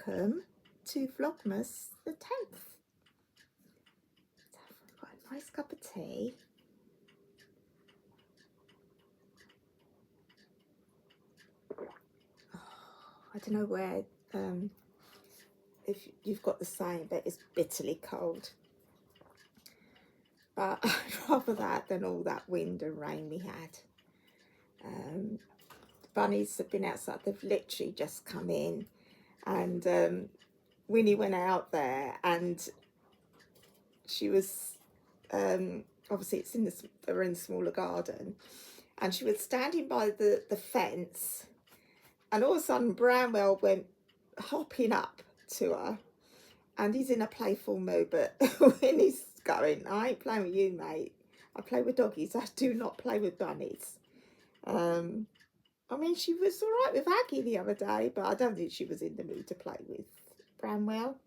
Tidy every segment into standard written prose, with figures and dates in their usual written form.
welcome to Vlogmas the 10th. So I've got a nice cup of tea. Oh, I don't know where, if you've got the same, but it's bitterly cold. But I'd rather that than all that wind and rain we had. The bunnies have been outside, they've literally just come in, and Winnie went out there, and she was obviously it's in the, they're in a smaller garden, and she was standing by the fence, and all of a sudden Bramwell went hopping up to her, and he's in a playful mood, but Winnie's going, I ain't playing with you, mate. I play with doggies, I do not play with bunnies. I mean, she was all right with Aggie the other day, but I don't think she was in the mood to play with Bramwell.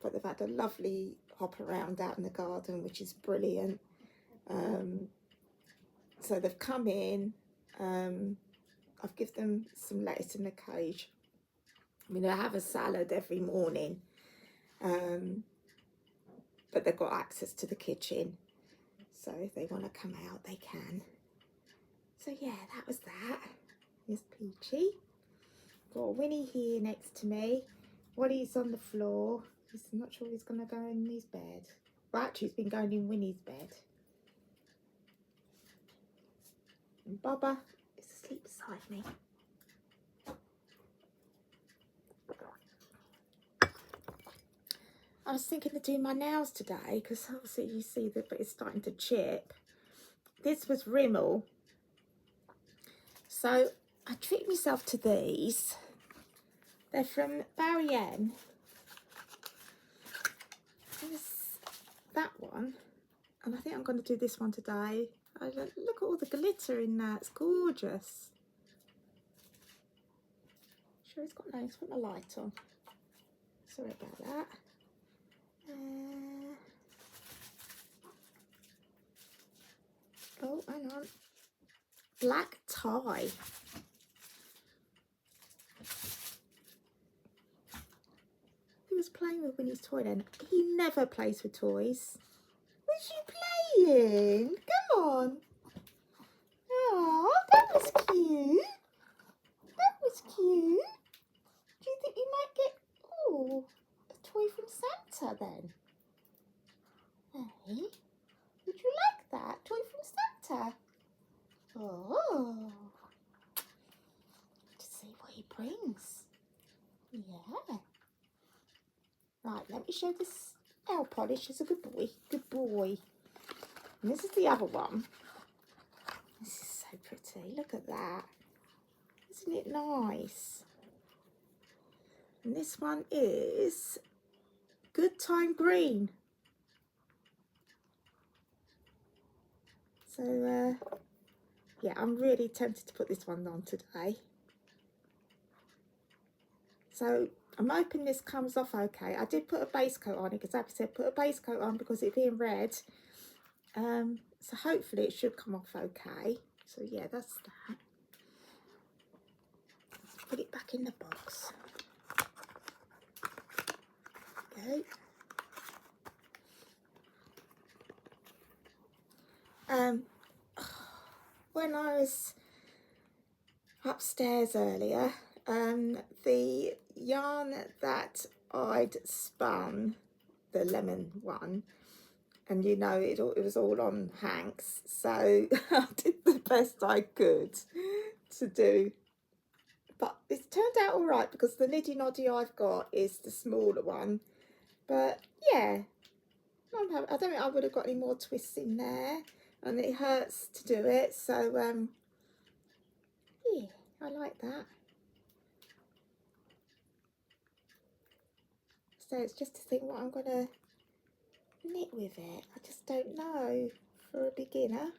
But they've had a lovely hop around out in the garden, which is brilliant. So they've come in. I've given them some lettuce in a cage. I mean, I have a salad every morning, but they've got access to the kitchen. So if they want to come out, they can. So yeah, that was that. Here's Peachy. Got Winnie here next to me. Wally's on the floor. I'm not sure he's going to go in his bed. Well, actually, he's been going in Winnie's bed. And Bubba is asleep beside me. I was thinking of doing my nails today because obviously you see that it's starting to chip. This was Rimmel. So I treat myself to these. They're from Barry M. There's that one, and I think I'm going to do this one today. Look at all the glitter in that, it's gorgeous. Sure, it's got no, it's got my light on. Sorry about that. Oh, hang on. Black tie. He was playing with Winnie's toy then. He never plays with toys. Was you playing? Come on. Oh, that was cute. That was cute. Do you think you might get, oh, a toy from Santa then? Hey, would you like that? Toy from Santa? Oh. To see what he brings. Yeah. Right, let me show this nail polish. It's a good boy. Good boy. And this is the other one. This is so pretty. Look at that. Isn't it nice? And this one is Good Time Green. So, yeah, I'm really tempted to put this one on today. So I'm hoping this comes off okay. I did put a base coat on it because Abby said put a base coat on because it being red. So hopefully it should come off okay. So yeah, that's that. Let's put it back in the box. Okay. When I was upstairs earlier, the yarn that I'd spun, the lemon one, and you know it was all on hanks, so I did the best I could to do, but it's turned out all right because the niddy noddy I've got is the smaller one. But yeah, I don't think I would have got any more twists in there, and it hurts to do it, so yeah, I like that. So it's just to think what I'm going to knit with it. I just don't know for a beginner.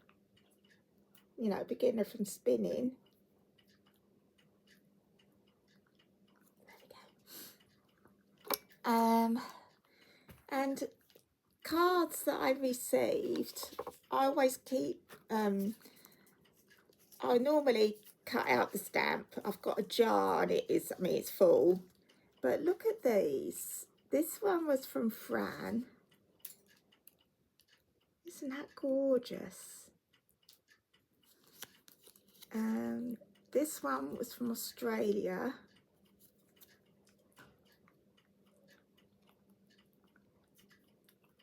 You know, a beginner from spinning. There we go. And cards that I received, I always keep, I normally cut out the stamp. I've got a jar and it is, I mean, it's full. But look at these. This one was from Fran. Isn't that gorgeous? This one was from Australia.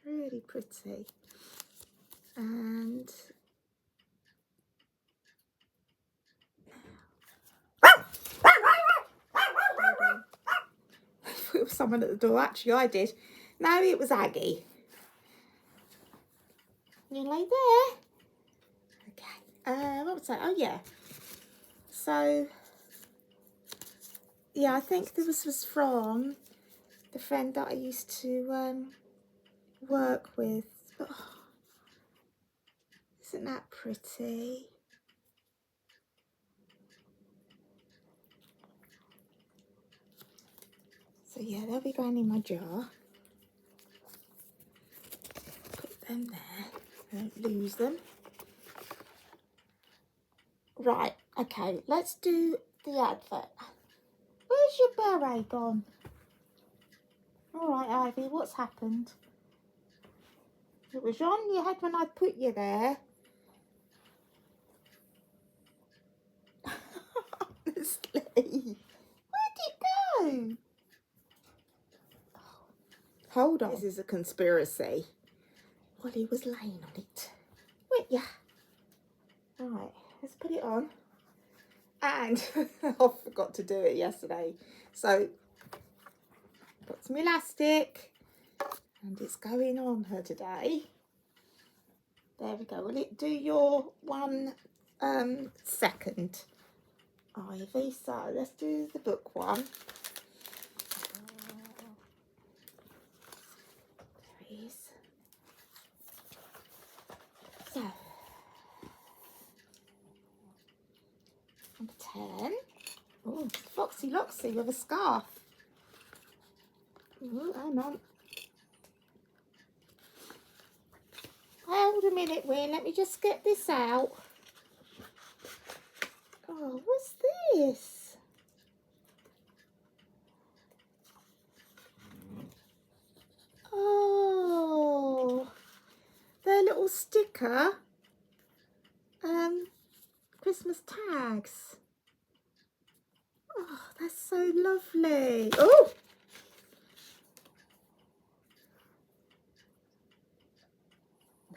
Really pretty. And it was someone at the door. Actually, I did. No, it was Aggie. You lay there. Okay. What was that? Oh yeah. So yeah, I think this was from the friend that I used to work with. But, oh, isn't that pretty? So yeah, they'll be going in my jar. Put them there. Don't lose them. Right, okay, let's do the advert. Where's your beret gone? All right, Ivy, what's happened? It was on your head when I put you there. Honestly, where'd it go? Hold on. This is a conspiracy. Wally was laying on it. Wait, yeah. All right, let's put it on. And I forgot to do it yesterday. So, got some elastic. And it's going on her today. There we go. Will it do your 1 second, Ivy? So let's do the book one. There he is. So, number 10. Oh, Foxy Loxy with a scarf. Oh, hang on. Hold a minute, Win. Let me just get this out. Oh, what's this? Oh, their little sticker. Christmas tags. Oh, that's so lovely. Oh!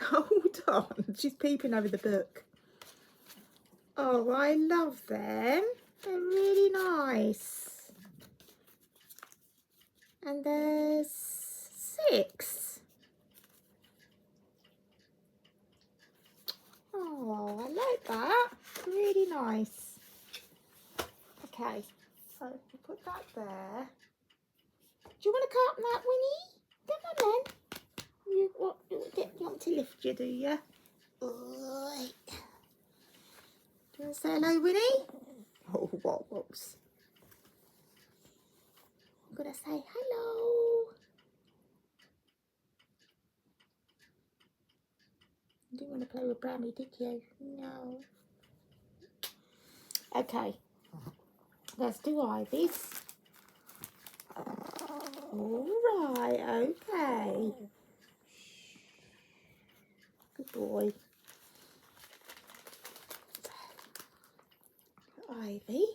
Hold on. She's peeping over the book. Oh, I love them. They're really nice. And there's 6. Oh, I like that. Really nice. Okay, so we'll put that there. Do you want to cut that, Winnie? Come on then. You want to lift you, do you? Right. Do you want to say hello, Winnie? Oh, whoops. I'm going to say hello. You didn't want to play with Brownie, did you? No. Okay. Let's do Ivy's. All right, okay. Good boy. Ivy.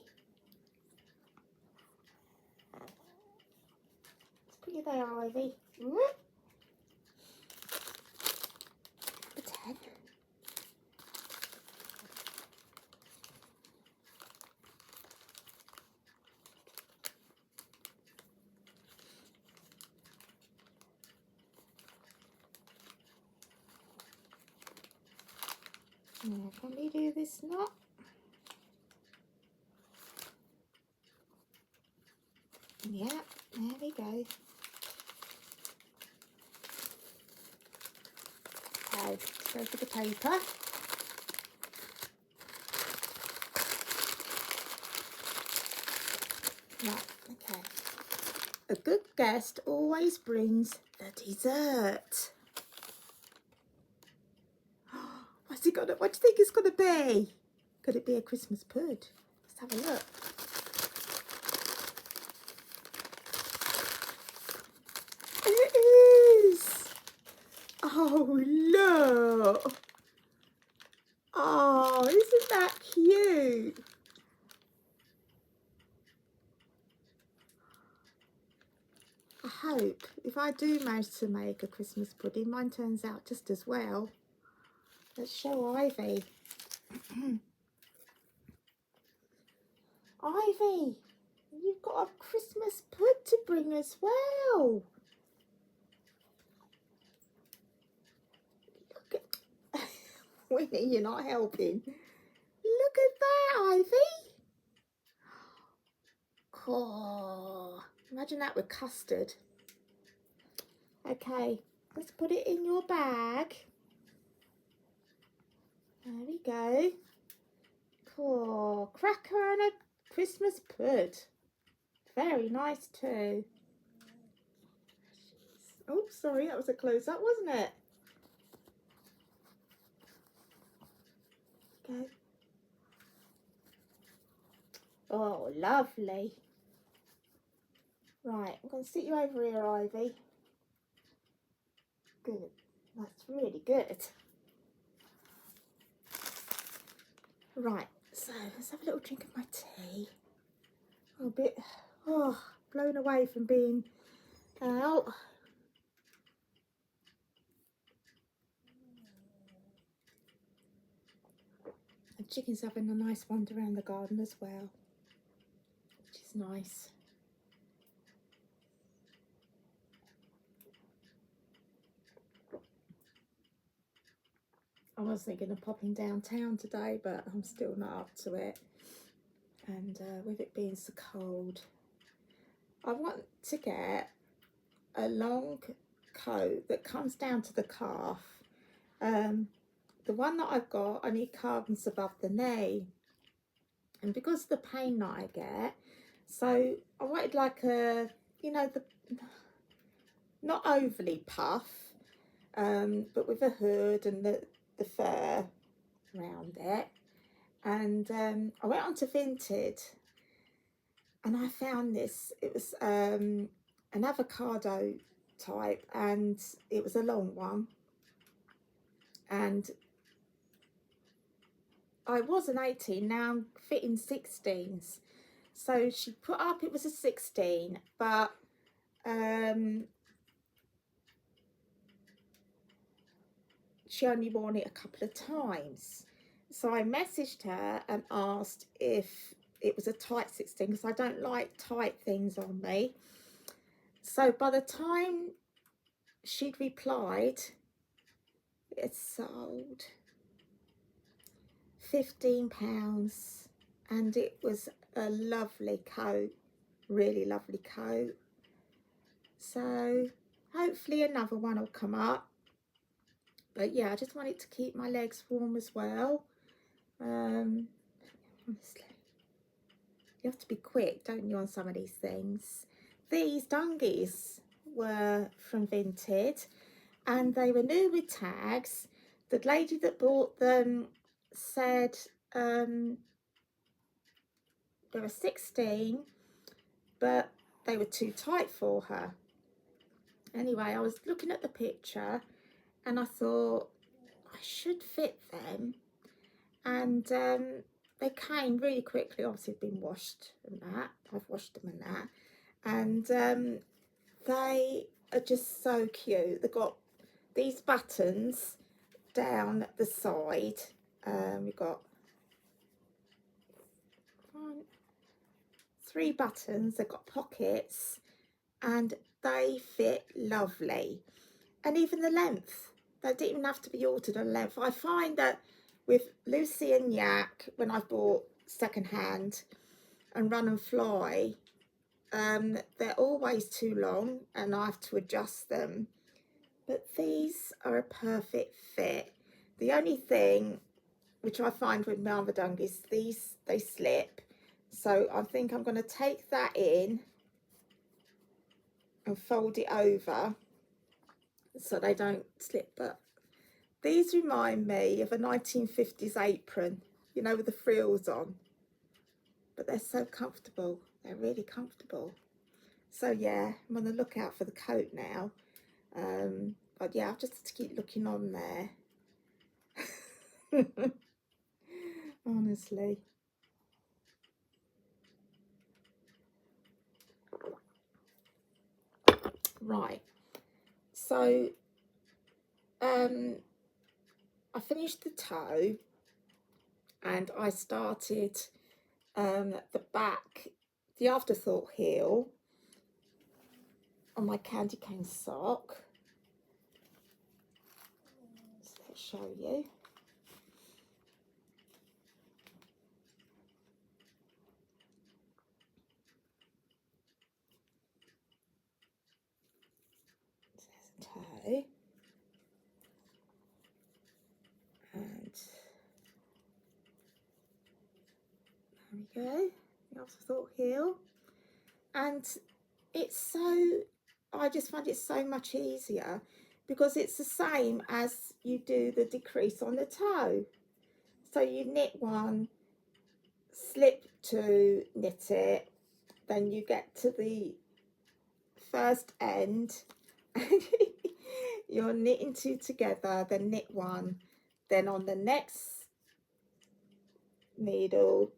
Let's put you there, Ivy. Pretend. Now, can we do this knot? Yeah, there we go. Okay, let's go for the paper. Right, okay. A good guest always brings the dessert. What's it gonna? What do you think it's gonna be? Could it be a Christmas pud? Let's have a look. It is. Oh, look. Oh, isn't that cute? I hope if I do manage to make a Christmas pudding, mine turns out just as well. Let's show Ivy. Ivy, you've got a Christmas pud to bring as well. Look at Winnie, you're not helping. Look at that, Ivy. Oh, imagine that with custard. Okay, let's put it in your bag. There we go. Cool. Cracker and a Christmas pud. Very nice too. Oh, sorry, that was a close-up, wasn't it? Okay. Oh, lovely. Right, I'm going to sit you over here, Ivy. Good. That's really good. Right, so let's have a little drink of my tea. I'm a bit blown away from being out. The chicken's having a nice wander around the garden as well, which is nice. I was thinking of popping downtown today, but I'm still not up to it. And with it being so cold, I want to get a long coat that comes down to the calf. The one that I've got only comes above the knee, and because of the pain that I get, so I wanted like a, you know, the not overly puff, but with a hood and the fur around it. And I went on to Vinted and I found this. It was an avocado type, and it was a long one, and I was an 18, now I'm fitting 16s. So she put up it was a 16, but she only worn it a couple of times. So I messaged her and asked if it was a tight 16, because I don't like tight things on me. So by the time she'd replied, it sold £15, and it was a lovely coat, really lovely coat. So hopefully another one will come up. But yeah, I just wanted to keep my legs warm as well. Honestly, you have to be quick, don't you, on some of these things. These dungies were from Vinted, and they were new with tags. The lady that bought them said they were 16, but they were too tight for her. Anyway, I was looking at the picture and I thought I should fit them, and they came really quickly. Obviously been washed and that, I've washed them and that, and they are just so cute. They've got these buttons down the side. We've got 3 buttons, they've got pockets, and they fit lovely. And even the length, they didn't even have to be altered on length. I find that with Lucy and Yak, when I've bought second hand and Run and Fly, they're always too long and I have to adjust them. But these are a perfect fit. The only thing which I find with my other dungies, these, they slip. So I think I'm going to take that in and fold it over so they don't slip. But these remind me of a 1950s apron, you know, with the frills on. but they're so comfortable. They're really comfortable. So yeah, I'm on the lookout for the coat now. But yeah, I'll just keep looking on there. Honestly. Right. So I finished the toe and I started the back, the afterthought heel on my candy cane sock. So let's show you. So there's a toe. And there we go, the afterthought heel. And it's so, I just find it so much easier because it's the same as you do the decrease on the toe. So you knit one, slip two, knit it, then you get to the first end and you're knitting two together, then knit one, then on the next needle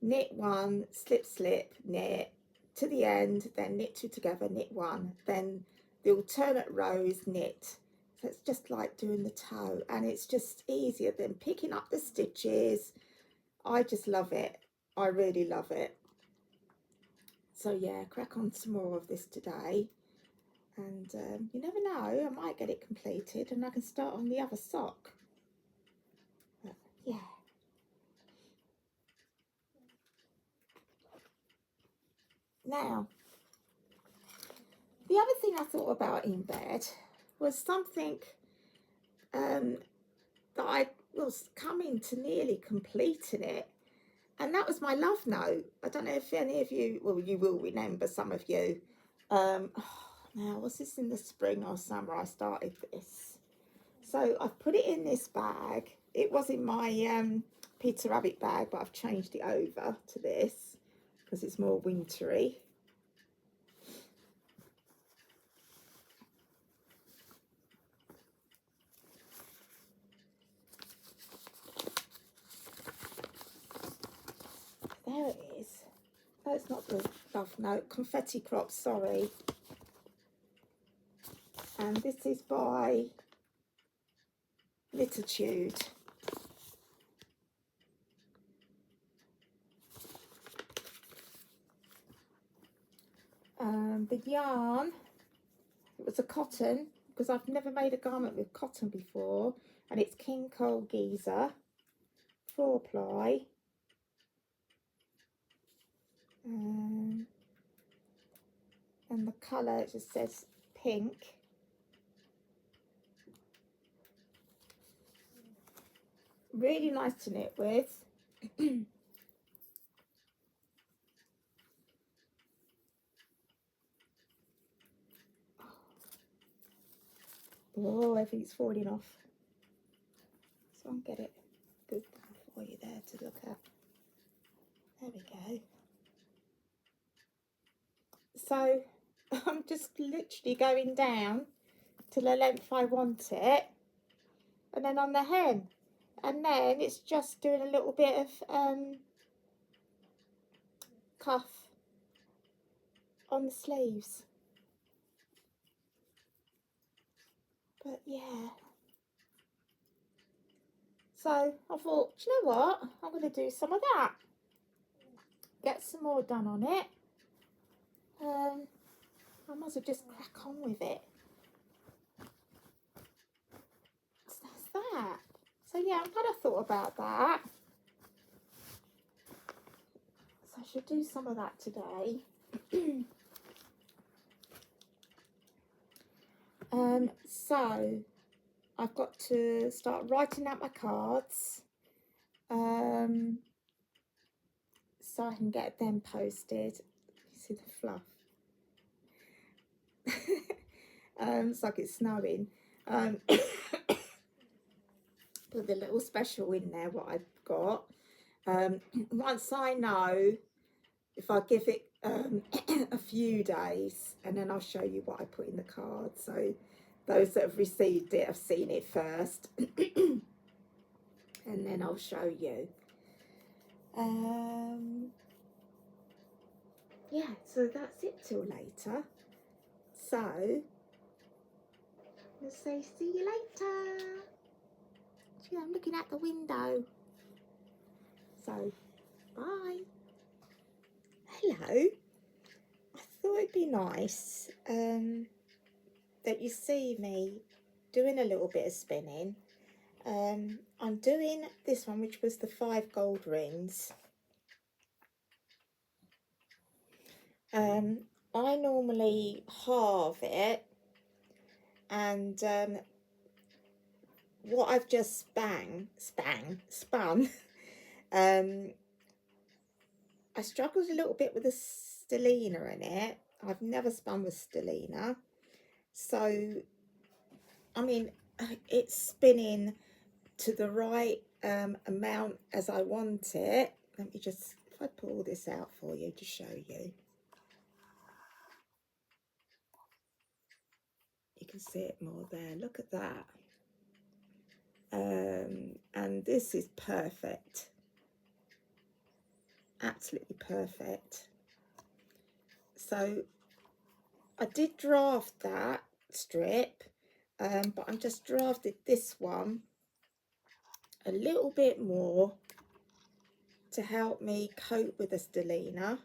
knit one, slip slip, knit to the end, then knit two together, knit one, then the alternate rows knit. So it's just like doing the toe, and it's just easier than picking up the stitches. I just love it. I really love it. So yeah, crack on some more of this today, and you never know, I might get it completed and I can start on the other sock. But yeah. Now, the other thing I thought about in bed was something that I was coming to nearly completing it, and that was my love note. I don't know if any of you, well, you will remember, some of you. Now, was this in the spring or summer I started this? So I've put it in this bag. It was in my Peter Rabbit bag, but I've changed it over to this because it's more wintry. There it is. Oh, it's not the love note. Confetti Crops, sorry. And this is by Lititude. The yarn, it was a cotton, because I've never made a garment with cotton before, and it's King Cole Geezer 4-ply. And the colour, it just says pink. Really nice to knit with. Oh, everything's falling off. So I'll get it good for you there to look at. There we go. So I'm just literally going down to the length I want it, and then on the hem, and then it's just doing a little bit of cuff on the sleeves. But yeah, so I thought, do you know what, I'm going to do some of that, get some more done on it. I might as well just crack on with it. So that's that. So yeah, I'm glad I thought about that. So I should do some of that today. So I've got to start writing out my cards, so I can get them posted. You see the fluff? It's like it's snowing. Put the little special in there, what I've got. Once I know if I give it a few days, and then I'll show you what I put in the card. So those that have received it have seen it first. And then I'll show you. Yeah, so that's it till later. So let's say see you later. Yeah, I'm looking out the window. So bye. Hello. I thought it'd be nice that you see me doing a little bit of spinning. I'm doing this one, which was the 5 gold rings. I normally halve it, and what I've just spun, I struggled a little bit with the stellina in it. I've never spun with stellina, so I mean it's spinning to the right amount as I want it. Let me just, if I pull this out for you to show you, you can see it more there. Look at that. And this is perfect, absolutely perfect. So I did draft that strip, but I'm just drafted this one a little bit more to help me cope with the stellina.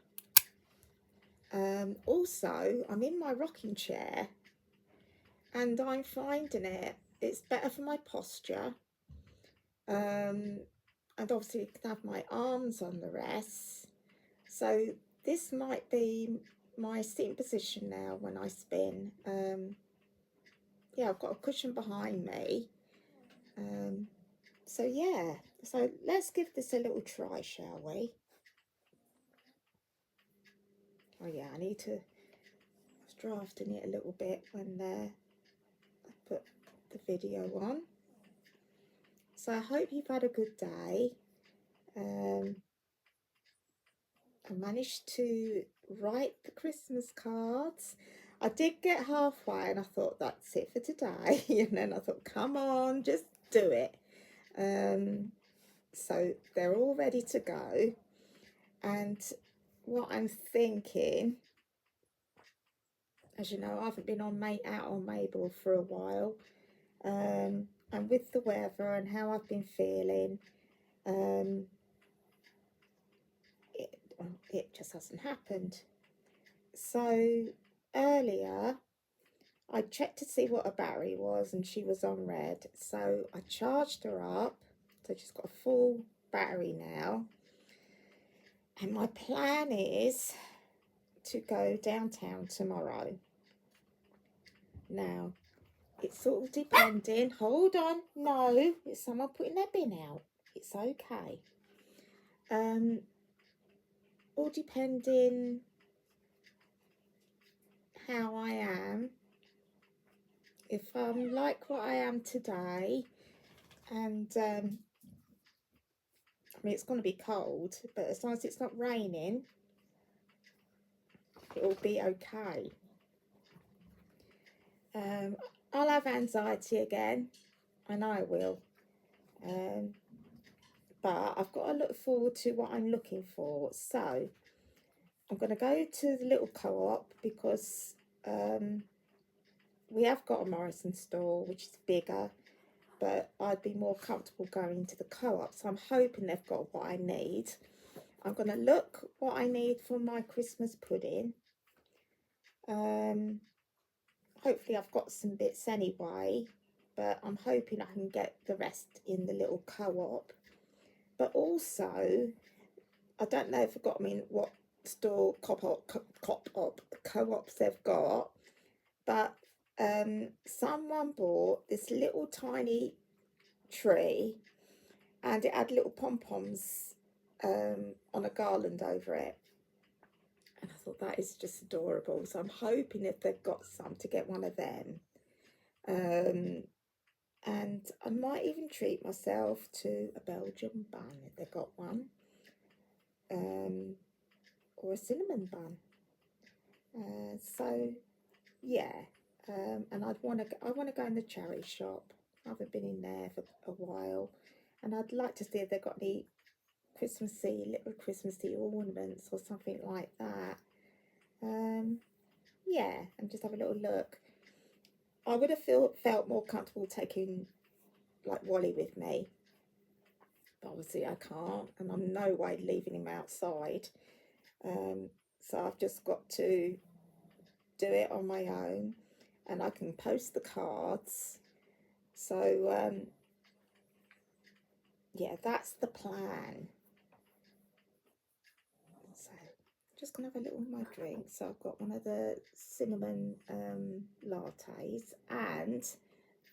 Also, I'm in my rocking chair, and I'm finding it's better for my posture, and obviously I can have my arms on the rest. So this might be my sitting position now when I spin. Yeah, I've got a cushion behind me. So yeah, so let's give this a little try, shall we? Oh yeah, I need to, I was drafting it a little bit when I put the video on. So I hope you've had a good day. I managed to write the Christmas cards. I did get halfway and I thought that's it for today. And then I thought, come on, just do it. So they're all ready to go. And what I'm thinking, as you know, I haven't been out on Mabel for a while. And with the weather and how I've been feeling, it just hasn't happened. So earlier I checked to see what her battery was, and she was on red, so I charged her up, so she's got a full battery now. And my plan is to go downtown tomorrow. Now it's sort of depending, hold on, no, it's someone putting their bin out, it's okay. All depending how I am. If I'm like what I am today, and I mean it's going to be cold, but as long as it's not raining, it'll be okay. I'll have anxiety again, I know I will, but I've got to look forward to what I'm looking for. So I'm going to go to the little co-op because we have got a Morrison store which is bigger, but I'd be more comfortable going to the co-op, so I'm hoping they've got what I need. I'm going to look what I need for my Christmas pudding. Hopefully I've got some bits anyway, but I'm hoping I can get the rest in the little co-op. But also, I don't know if I've got them in what store co-ops they've got, but someone bought this little tiny tree, and it had little pom-poms on a garland over it. And I thought that is just adorable. So I'm hoping if they've got some to get one of them. And I might even treat myself to a Belgian bun if they've got one. or a cinnamon bun. So yeah, and I want to go in the charity shop. I haven't been in there for a while, and I'd like to see if they've got any little Christmassy ornaments or something like that. Yeah, and just have a little look. I would have felt more comfortable taking like Wally with me, but obviously I can't, and I'm no way leaving him outside. So I've just got to do it on my own, and I can post the cards. So yeah, that's the plan. So just gonna have a little my drink. So I've got one of the cinnamon lattes, and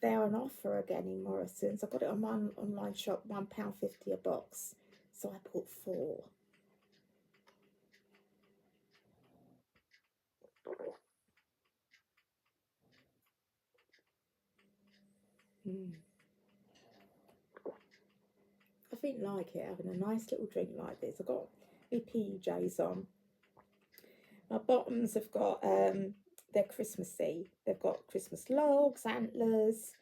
they're on offer again in Morrison's. I got it on my online shop, £1.50 a box, so I bought 4. I think like it, having a nice little drink like this. I've got my PJs on. My bottoms have got they're Christmassy. They've got Christmas logs, antlers,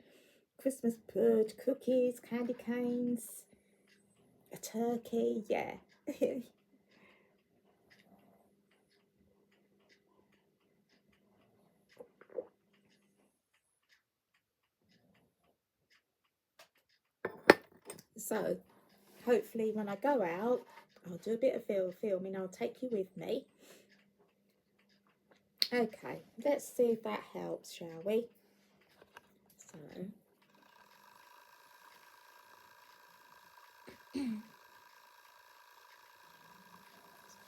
Christmas bird, cookies, candy canes, a turkey. Yeah. So hopefully when I go out, I'll do a bit of filming. I'll take you with me. Okay, let's see if that helps, shall we? So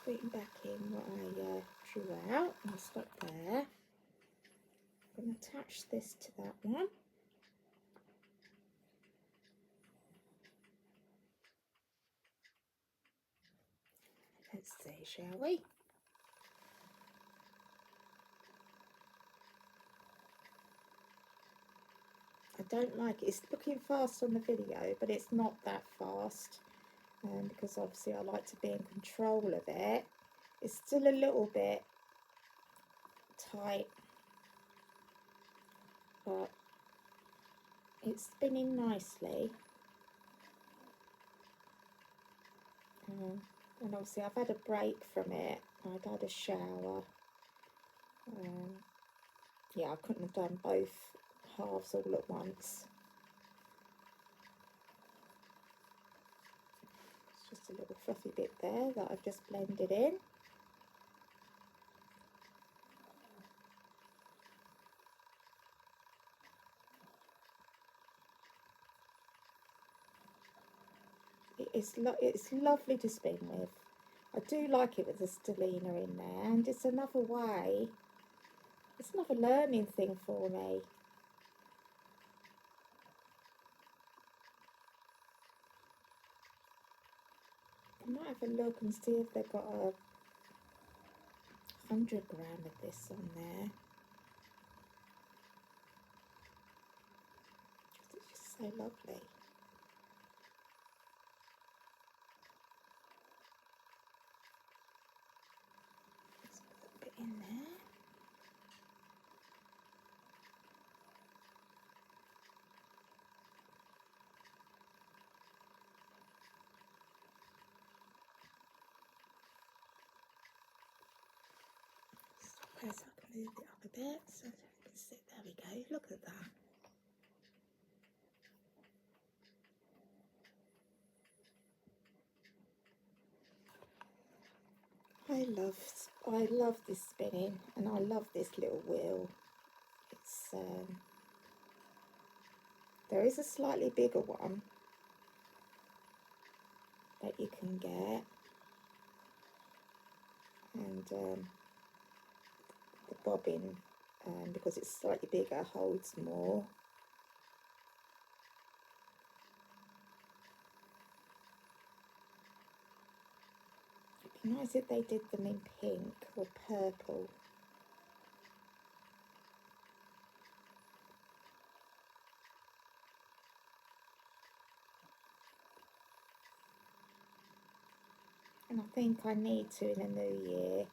putting back in what I drew out, and I'll stop there. I'm going to attach this to that one. Let's see, shall we? I don't like it. It's looking fast on the video, but it's not that fast, because obviously I like to be in control of it. It's still a little bit tight, but it's spinning nicely. And obviously I've had a break from it. I'd had a shower. Yeah, I couldn't have done both halves all at once. It's just a little fluffy bit there that I've just blended in. It's lovely to spin with. I do like it with the stellina in there, and it's another way. It's another learning thing for me. I might have a look and see if they've got 100 gram of this on there. It's just so lovely. Let's put a bit in there. Okay, so I can move it up a bit so that you can see. There we go. Look at that. I love this spinning, and I love this little wheel. It's there is a slightly bigger one that you can get, and the bobbin, because it's slightly bigger, holds more. It'd be nice if they did them in pink or purple. and I think I need to in the new year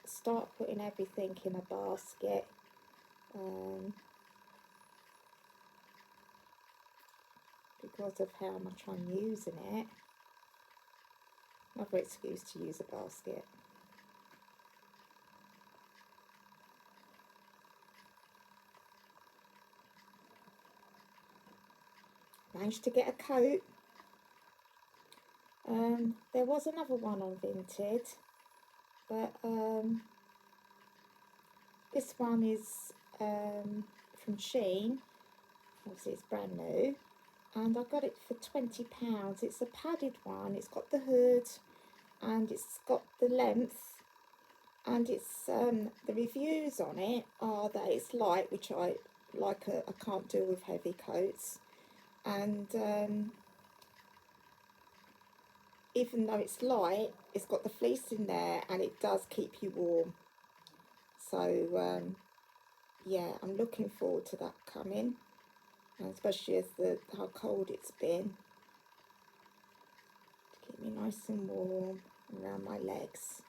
start putting everything in a basket. Because of how much I'm using it. Another excuse to use a basket. Managed to get a coat. There was another one on Vinted, but this one is from Shein. Obviously it's brand new, and I got it for £20. It's a padded one. It's got the hood and it's got the length, and it's the reviews on it are that it's light, which I like. I can't deal with heavy coats, and even though it's light, it's got the fleece in there and it does keep you warm. So yeah, I'm looking forward to that coming, and especially as how cold it's been, to keep me nice and warm around my legs.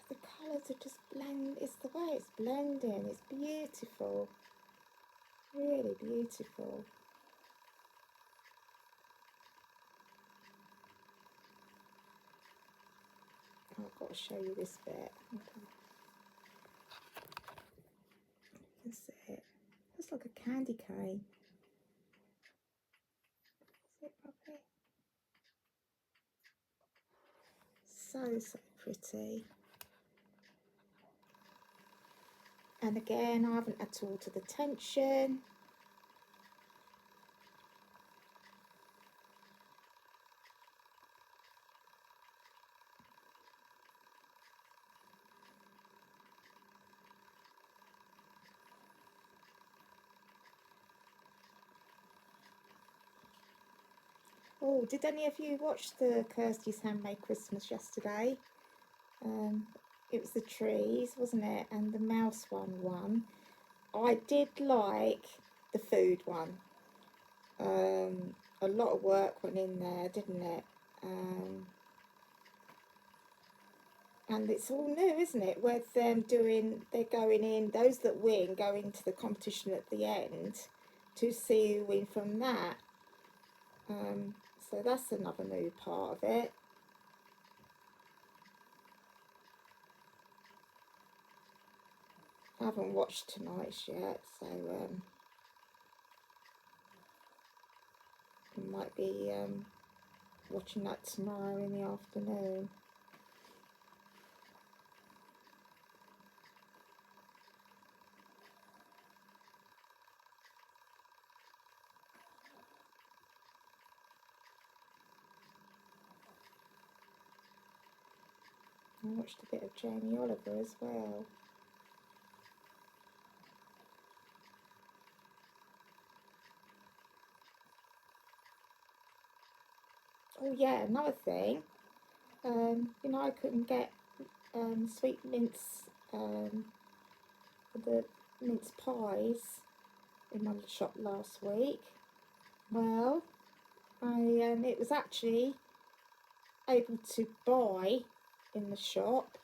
The colours are just it's the way it's blending, it's beautiful, really beautiful. Oh, I've got to show you this bit. Okay. That's it. Looks like a candy cane. See it properly? So pretty. And again, I haven't had to alter the tension. Oh, did any of you watch the Kirsty's Handmade Christmas yesterday? It was the trees, wasn't it? And the mouse one won. I did like the food one. A lot of work went in there, didn't it? And it's all new, isn't it? With them they're going in, those that win go into the competition at the end to see who win from that. So that's another new part of it. I haven't watched tonight's yet, so I might be watching that tomorrow in the afternoon. I watched a bit of Jamie Oliver as well. Oh yeah, another thing. You know, I couldn't get sweet mince the mince pies in my shop last week. Well, it was actually able to buy in the shop,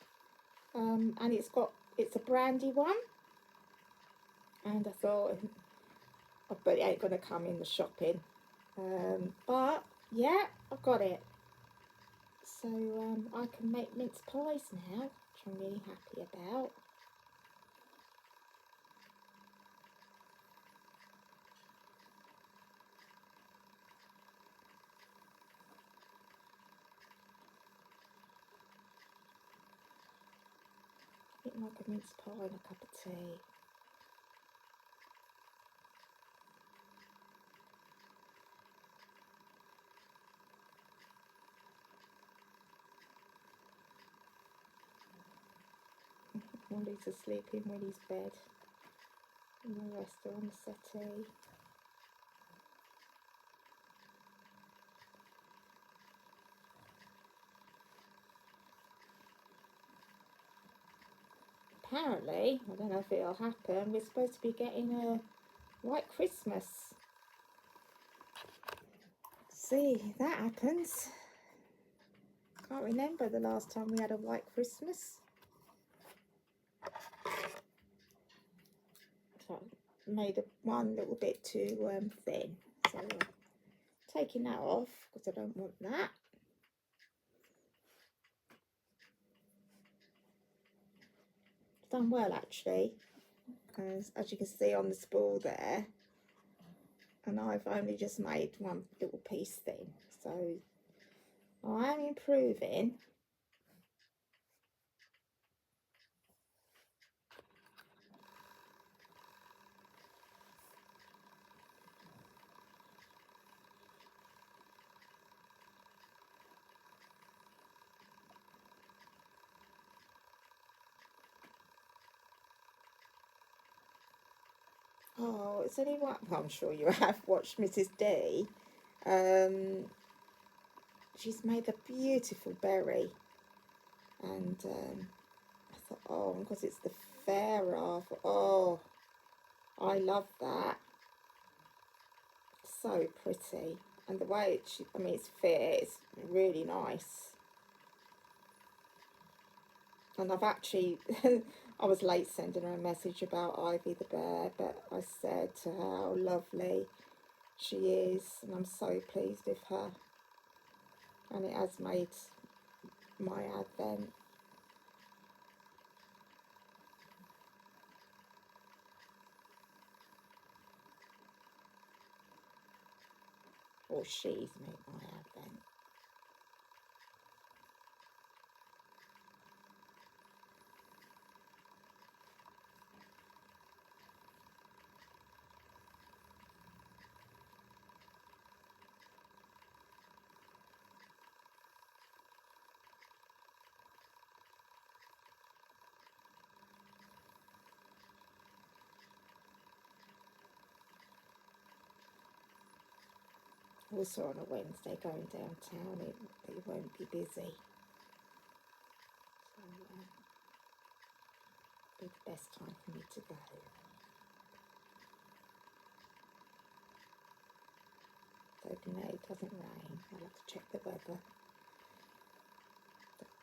and it's a brandy one, and I thought, I bet it ain't gonna come in the shopping, but yeah, I've got it. So I can make mince pies now, which I'm really happy about. Eating like a mince pie and a cup of tea. Molly's asleep in Willie's bed, and the rest are on the settee. apparently, I don't know if it'll happen, we're supposed to be getting a white Christmas. See if that happens. Can't remember the last time we had a white Christmas. So I made one little bit too thin. So taking that off because I don't want that. It's done well actually, as you can see on the spool there. And I've only just made one little piece thin. So I am improving. Oh, it's only one. Well, I'm sure you have watched Mrs. D. She's made a beautiful berry, and I thought, oh, because it's the fair off. Oh, I love that. So pretty, and the way I mean, it's fair. It's really nice. And I've actually, I was late sending her a message about Ivy the bear, but I said to her how lovely she is, and I'm so pleased with her. And it has made my advent. Or she's made my advent. Also on a Wednesday going downtown, it won't be busy. So be the best time for me to go. So no, it doesn't rain. I'll have to check the weather.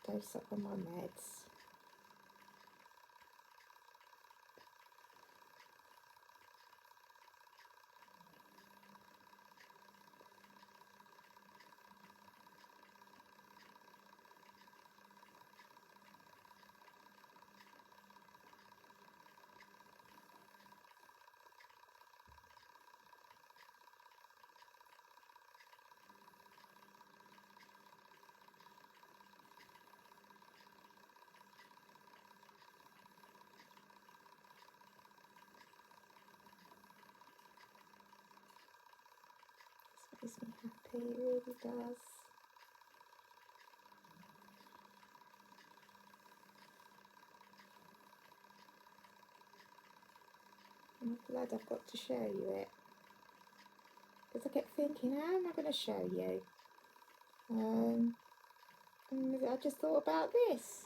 Dose up on my meds. This makes me happy, it really does. I'm glad I've got to show you it. Because I kept thinking, how am I going to show you? And I just thought about this.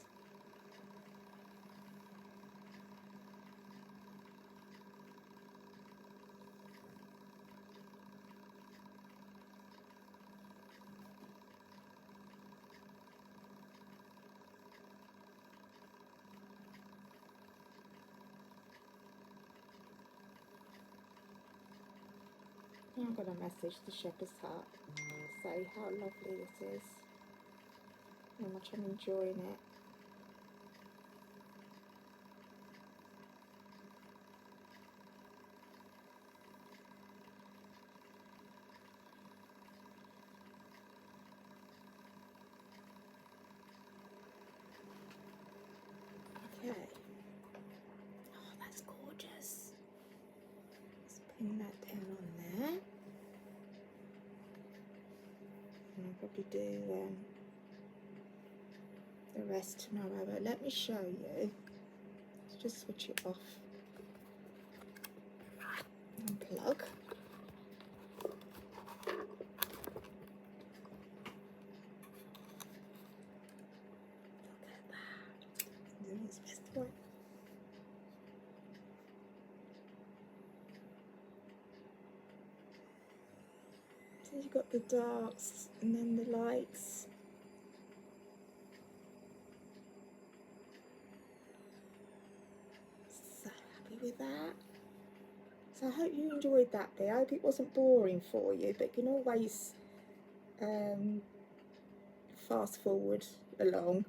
I'm going to message the Shepherd's Hut, say how lovely it is, how much I'm enjoying it. Okay. Oh, that's gorgeous. Let's bring that down on there. And I'll probably do the rest tomorrow, but let me show you. Let's just switch it off. Unplug. Look at that. Doing its best work. So you've got the darks and then the lights. So happy with that. So I hope you enjoyed that bit. I hope it wasn't boring for you, but you can always fast forward along.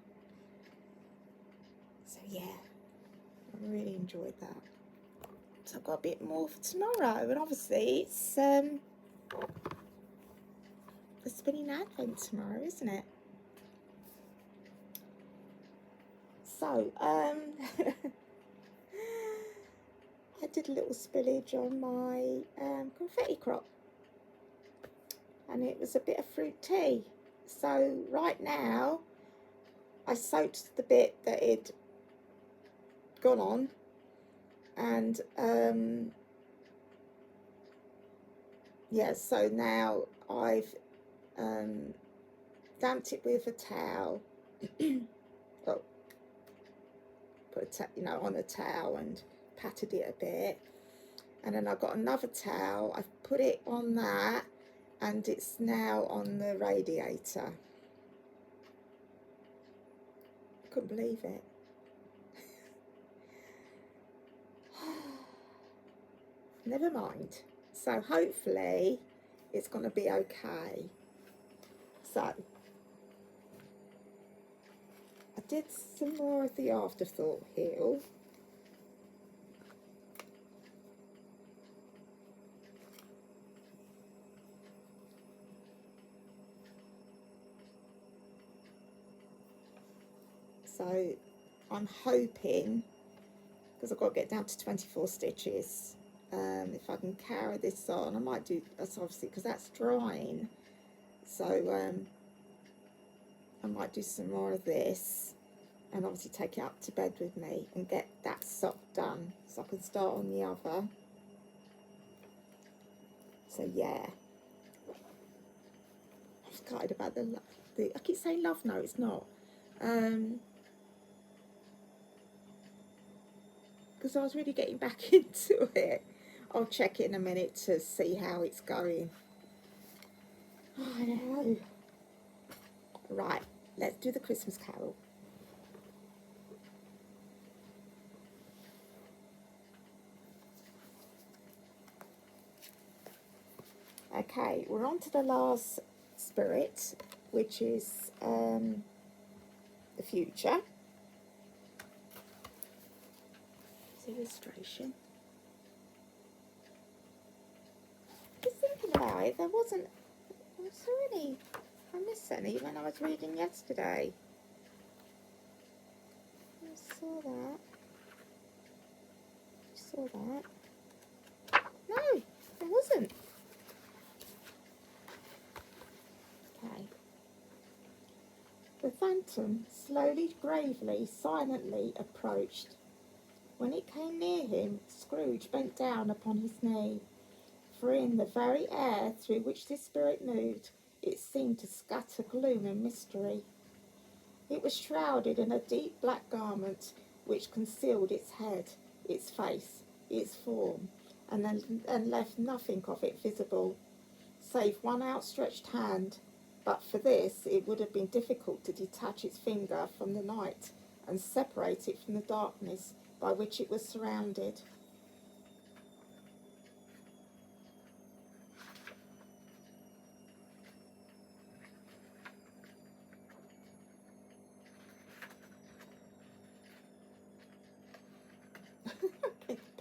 So yeah, I really enjoyed that. So I've got a bit more for tomorrow, and obviously it's the spinning advent tomorrow, isn't it? So I did a little spillage on my confetti crop, and it was a bit of fruit tea. So right now I soaked the bit that it'd gone on, and yeah, so now I've damped it with a towel. Well, put on a towel and patted it a bit, and then I've got another towel. I've put it on that, and it's now on the radiator. I couldn't believe it. Never mind. So hopefully it's going to be okay. So I did some more of the afterthought heel. So I'm hoping, because I've got to get down to 24 stitches, if I can carry this on. I might do, that's obviously because that's drying, so I might do some more of this and obviously take it up to bed with me and get that sock done so I can start on the other. So yeah, I'm excited about the I keep saying love note, it's not, because I was really getting back into it. I'll check it in a minute to see how it's going. Oh, I know. Right, let's do the Christmas carol. Okay, we're on to the last spirit, which is the future. This illustration. Just thinking about it, there wasn't, was there any, I missed any when I was reading yesterday. I saw that. Saw that. No, there wasn't. Okay. The phantom slowly, gravely, silently approached. When it came near him, Scrooge bent down upon his knee, for in the very air through which this spirit moved, it seemed to scatter gloom and mystery. It was shrouded in a deep black garment which concealed its head, its face, its form, and left nothing of it visible, save one outstretched hand. But for this it would have been difficult to detach its finger from the night and separate it from the darkness by which it was surrounded.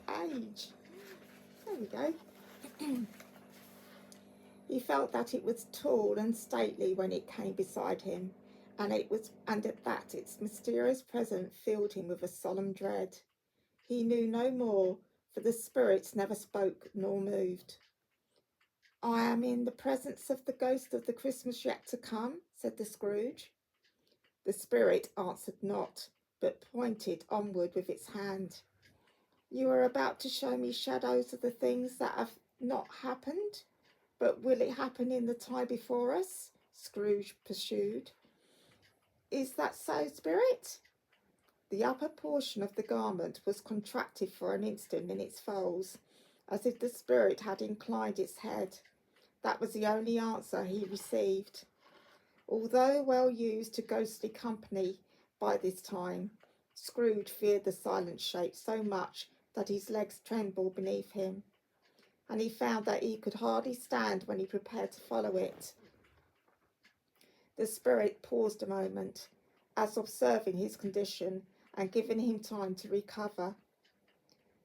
Page. There we go. He felt that it was tall and stately when it came beside him, and at that its mysterious presence filled him with a solemn dread. He knew no more, for the spirit never spoke nor moved. I am in the presence of the ghost of the Christmas yet to come, said the Scrooge. The spirit answered not, but pointed onward with its hand. You are about to show me shadows of the things that have not happened, but will it happen in the time before us? Scrooge pursued. Is that so, spirit? The upper portion of the garment was contracted for an instant in its folds, as if the spirit had inclined its head. That was the only answer he received. Although well used to ghostly company by this time, Scrooge feared the silent shape so much that his legs trembled beneath him, and he found that he could hardly stand when he prepared to follow it. The spirit paused a moment, as observing his condition and giving him time to recover.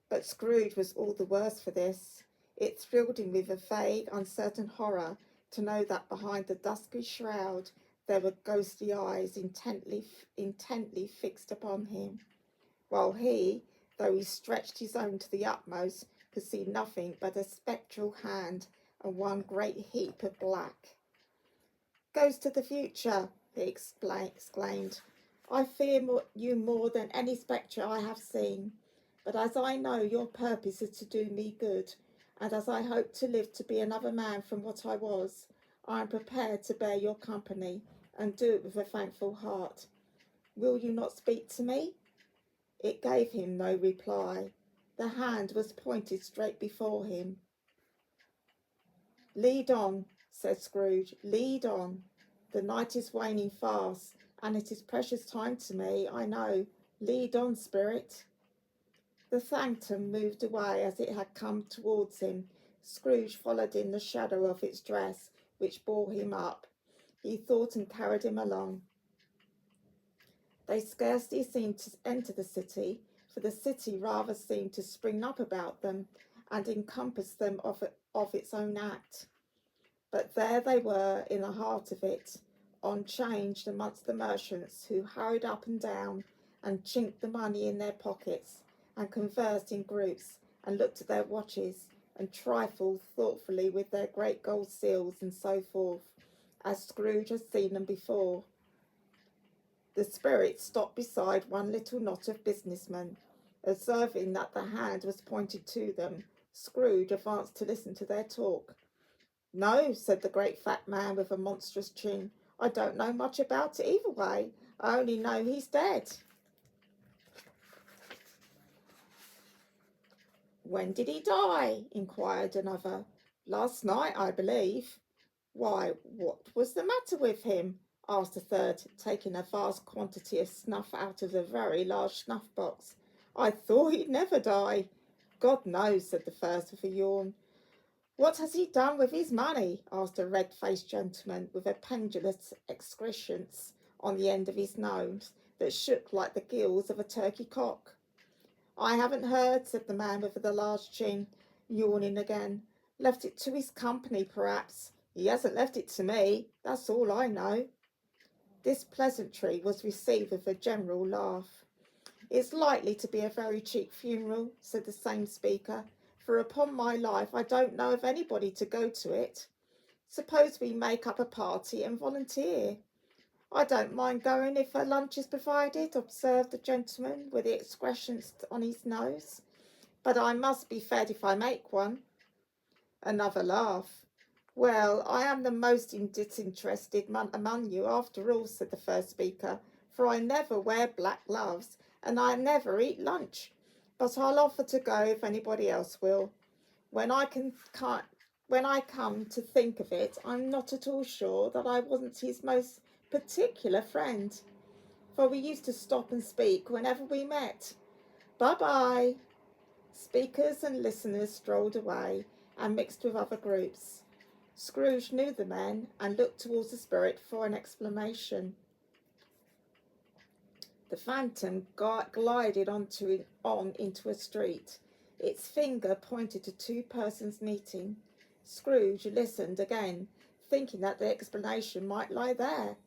But Scrooge was all the worse for this. It thrilled him with a vague, uncertain horror to know that behind the dusky shroud there were ghostly eyes intently fixed upon him, while he, though he stretched his own to the utmost, could see nothing but a spectral hand and one great heap of black. "Ghost of the future," he exclaimed, "I fear you more than any spectre I have seen. But as I know your purpose is to do me good, and as I hope to live to be another man from what I was, I am prepared to bear your company, and do it with a thankful heart. Will you not speak to me?" It gave him no reply. The hand was pointed straight before him. "Lead on," said Scrooge, "lead on. The night is waning fast, and it is precious time to me, I know. Lead on, spirit." The phantom moved away as it had come towards him. Scrooge followed in the shadow of its dress, which bore him up, he thought, and carried him along. They scarcely seemed to enter the city, for the city rather seemed to spring up about them and encompass them of its own act. But there they were in the heart of it, on change amongst the merchants, who hurried up and down and chinked the money in their pockets, and conversed in groups, and looked at their watches, and trifled thoughtfully with their great gold seals, and so forth, as Scrooge had seen them before. The spirit stopped beside one little knot of businessmen. Observing that the hand was pointed to them, Scrooge advanced to listen to their talk. "No," said the great fat man with a monstrous chin, "I don't know much about it either way. I only know he's dead." "When did he die?" inquired another. "Last night, I believe." "Why, what was the matter with him?" asked a third, taking a vast quantity of snuff out of a very large snuff box. "I thought he'd never die." "God knows," said the first with a yawn. "What has he done with his money?" asked a red-faced gentleman with a pendulous excrescence on the end of his nose that shook like the gills of a turkey cock. "I haven't heard," said the man with the large chin, yawning again. "Left it to his company, perhaps. He hasn't left it to me, that's all I know." This pleasantry was received with a general laugh. "It's likely to be a very cheap funeral," said the same speaker, "for upon my life I don't know of anybody to go to it. Suppose we make up a party and volunteer?" "I don't mind going if a lunch is provided," observed the gentleman with the excrescence on his nose, "but I must be fed if I make one." Another laugh. "Well, I am the most disinterested among you, after all," said the first speaker, "for I never wear black gloves, and I never eat lunch. But I'll offer to go if anybody else will. When I come to think of it, I'm not at all sure that I wasn't his most particular friend, for we used to stop and speak whenever we met. Bye-bye." Speakers and listeners strolled away and mixed with other groups. Scrooge knew the men and looked towards the spirit for an explanation. The phantom glided on into a street. Its finger pointed to two persons meeting. Scrooge listened again, thinking that the explanation might lie there.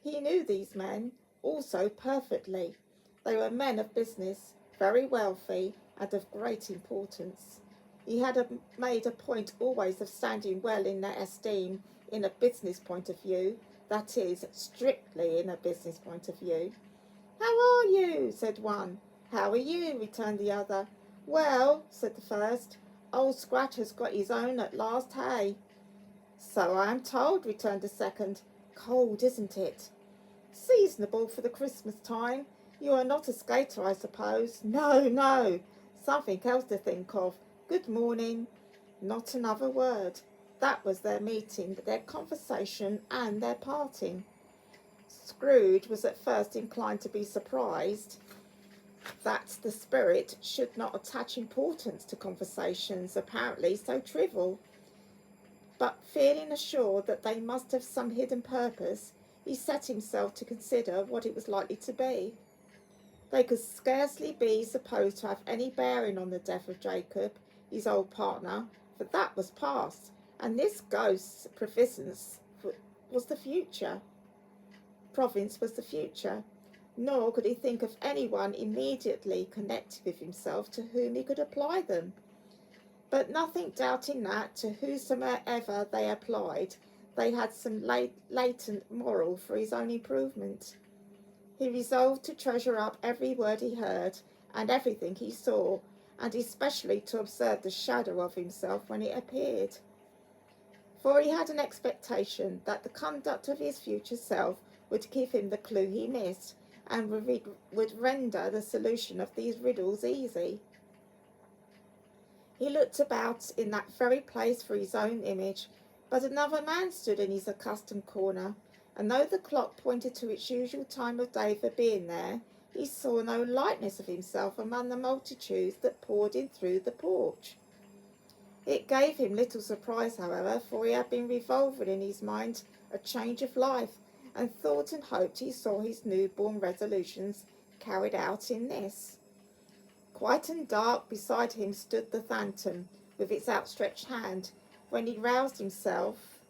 He knew these men also perfectly. They were men of business, very wealthy, and of great importance. He had made a point always of standing well in their esteem in a business point of view, that is, strictly in a business point of view. "How are you?" said one. "How are you?" returned the other. "Well," said the first, "Old Scratch has got his own at last, hey?" "So I am told," returned the second. "Cold, isn't it?" "Seasonable for the Christmas time. You are not a skater, I suppose?" "No, no. Something else to think of. Good morning." Not another word. That was their meeting, their conversation and their parting. Scrooge was at first inclined to be surprised that the spirit should not attach importance to conversations apparently so trivial, but feeling assured that they must have some hidden purpose, he set himself to consider what it was likely to be. They could scarcely be supposed to have any bearing on the death of Jacob, his old partner, for that was past, and this ghost's province was the future. Nor could he think of anyone immediately connected with himself to whom he could apply them. But nothing doubting that, to whosoever they applied, they had some latent moral for his own improvement. He resolved to treasure up every word he heard, and everything he saw, and especially to observe the shadow of himself when it appeared. For he had an expectation that the conduct of his future self would give him the clue he missed, and would render the solution of these riddles easy. He looked about in that very place for his own image, but another man stood in his accustomed corner, and though the clock pointed to its usual time of day for being there, he saw no likeness of himself among the multitudes that poured in through the porch. It gave him little surprise, however, for he had been revolving in his mind a change of life, and thought and hoped he saw his newborn resolutions carried out in this. Quiet and dark beside him stood the phantom, with its outstretched hand, when he roused himself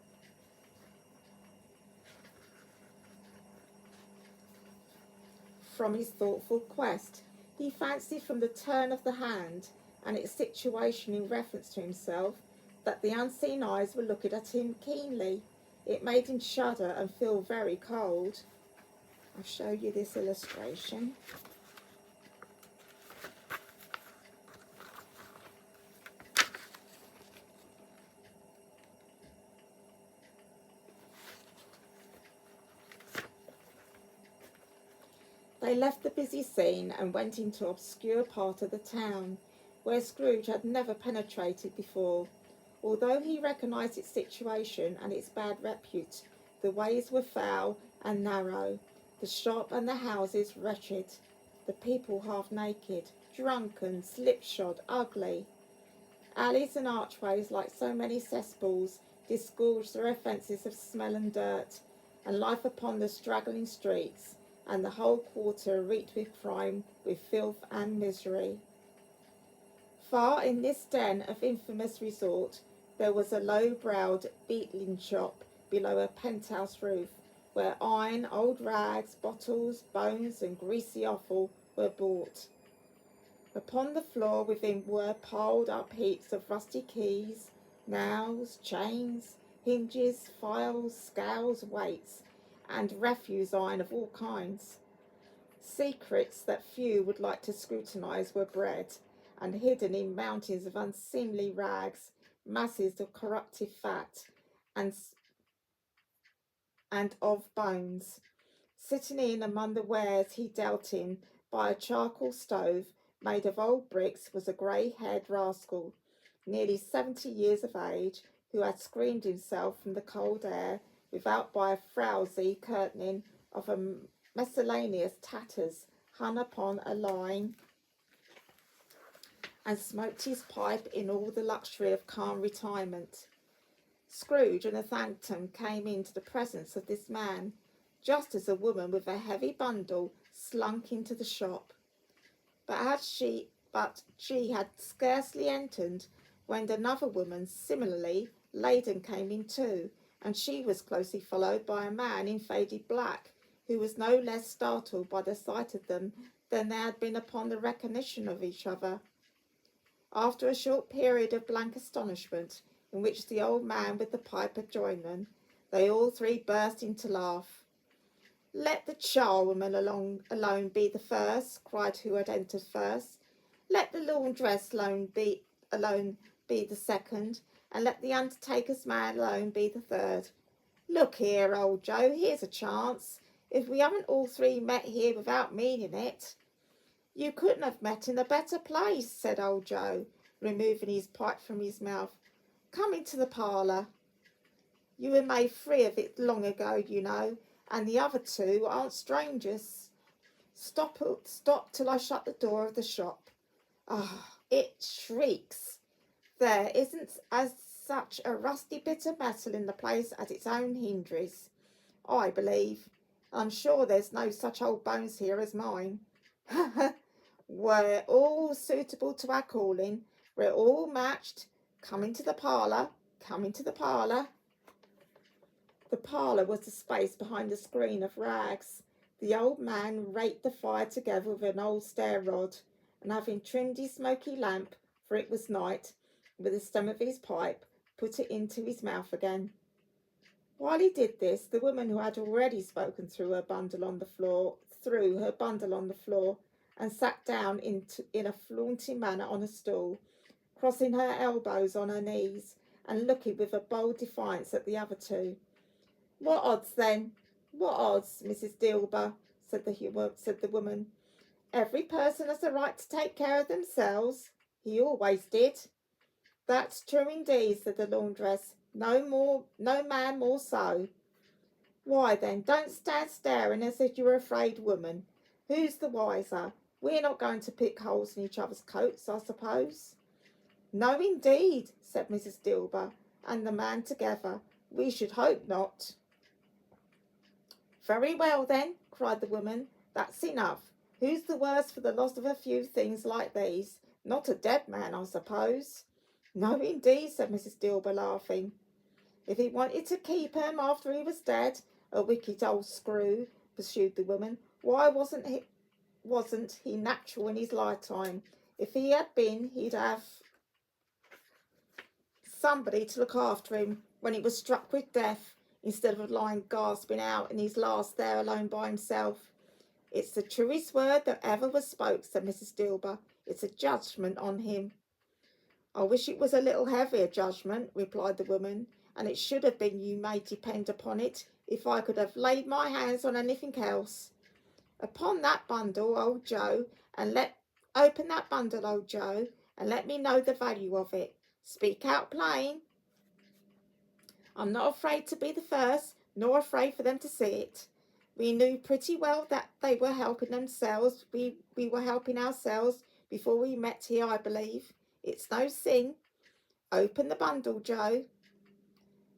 from his thoughtful quest. He fancied from the turn of the hand, and its situation in reference to himself, that the unseen eyes were looking at him keenly. It made him shudder and feel very cold. I'll show you this illustration. They left the busy scene and went into an obscure part of the town, where Scrooge had never penetrated before. Although he recognised its situation and its bad repute, the ways were foul and narrow, the shop and the houses wretched, the people half naked, drunken, slipshod, ugly. Alleys and archways, like so many cesspools, disgorged their offences of smell and dirt, and life upon the straggling streets, and the whole quarter reeked with crime, with filth and misery. Far in this den of infamous resort, there was a low-browed beetling shop below a penthouse roof, where iron, old rags, bottles, bones, and greasy offal were bought. Upon the floor within were piled up heaps of rusty keys, nails, chains, hinges, files, scales, weights, and refuse iron of all kinds. Secrets that few would like to scrutinise were bred, and hidden in mountains of unseemly rags, masses of corruptive fat, and of bones. Sitting in among the wares he dealt in by a charcoal stove made of old bricks was a grey-haired rascal, nearly 70 years of age, who had screened himself from the cold air without by a frowsy curtaining of a miscellaneous tatters hung upon a line, and smoked his pipe in all the luxury of calm retirement. Scrooge and the phantom came into the presence of this man, just as a woman with a heavy bundle slunk into the shop. But she had scarcely entered when another woman similarly laden came in too, and she was closely followed by a man in faded black, who was no less startled by the sight of them than they had been upon the recognition of each other. After a short period of blank astonishment, in which the old man with the pipe had joined them, they all three burst into laugh. "Let the charwoman alone be the first," cried who had entered first. "Let the laundress alone be the second, and let the undertaker's man alone be the third. Look here, old Joe, here's a chance. If we haven't all three met here without meaning it." "You couldn't have met in a better place," said old Joe, removing his pipe from his mouth. "Come into the parlour. You were made free of it long ago, you know, and the other two aren't strangers. Stop till I shut the door of the shop. Ah, it shrieks. There isn't as such a rusty bit of metal in the place as its own hinges, I believe. I'm sure there's no such old bones here as mine. We're all suitable to our calling. We're all matched. Come into the parlour. Come into the parlour. The parlour was the space behind the screen of rags. The old man raked the fire together with an old stair rod, and having trimmed his smoky lamp, for it was night, with the stem of his pipe, put it into his mouth again. While he did this, the woman who had already spoken threw her bundle on the floor, and sat down in a flaunting manner on a stool, crossing her elbows on her knees, and looking with a bold defiance at the other two. What odds, then? What odds, Mrs. Dilber? said the woman. Every person has a right to take care of themselves. He always did. That's true indeed, said the laundress. No man more so. Why then, don't stand staring as if you were afraid, woman. Who's the wiser? We're not going to pick holes in each other's coats, I suppose. No, indeed, said Mrs. Dilber and the man together. We should hope not. Very well, then, cried the woman. That's enough. Who's the worse for the loss of a few things like these? Not a dead man, I suppose. No, indeed, said Mrs. Dilber, laughing. If he wanted to keep him after he was dead, a wicked old screw, pursued the woman, why wasn't he natural in his lifetime? If he had been, he'd have somebody to look after him when he was struck with death, instead of lying gasping out in his last there alone by himself. It's the truest word that ever was spoke, said Mrs. Dilber. It's a judgment on him. I wish it was a little heavier judgment, replied the woman, and it should have been, you may depend upon it, if I could have laid my hands on anything else. Upon that bundle, old Joe, open that bundle, old Joe, and let me know the value of it. Speak out plain. I'm not afraid to be the first, nor afraid for them to see it. We knew pretty well that they were helping themselves. We were helping ourselves before we met here, I believe. It's no sin. Open the bundle, Joe.